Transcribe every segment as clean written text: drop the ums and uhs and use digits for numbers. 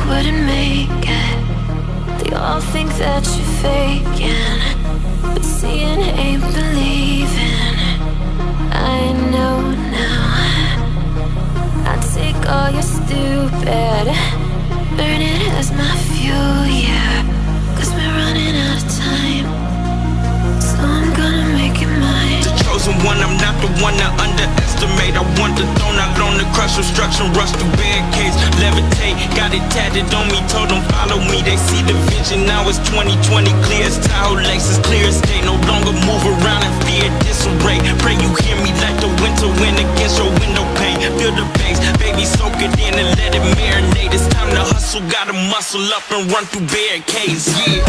wouldn't make it. They all think that you're faking, but seeing ain't believing. I know now. I take all your stupid, burn it as my fuel, yeah. Cause we're running out of time, so I'm gonna make it mine. The chosen one, I'm not the one to underestimate. I want the throne, I learn to crush obstruction, rush through barricades, levitate. Got it tatted on me, told them follow me. They see the vision, now it's 2020, clear as Tahoe Lakes, it's clear as day. No longer move around in fear, disarray. Pray you hear me like the winter wind against your window pane. Feel the bass, baby, soak it in and let it marinate. It's time to hustle, gotta muscle up and run through barricades, yeah.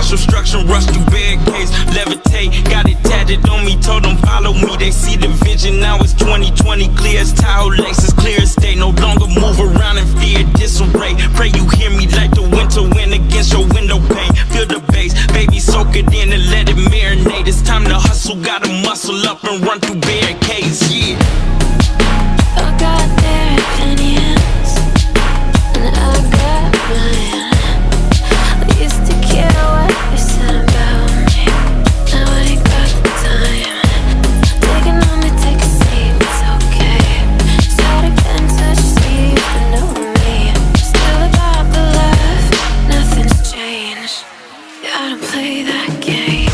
Obstruction, rush through barricades, levitate. Got it tatted on me, told them follow me. They see the vision, now it's 2020, clear as Tahoe Lakes, it's clear as day. No longer move around in fear, disarray. Pray you hear me like the winter wind against your window pane. Feel the bass, baby, soak it in and let it marinate. It's time to hustle, gotta muscle up and run through barricades, yeah. I got their opinions, and I got mine. I used to care what they said about me, now I ain't got the time. Taking on me, take a seat, it's okay. Start again, touch sleep, but know me. Still about the love, nothing's changed. Gotta play that game.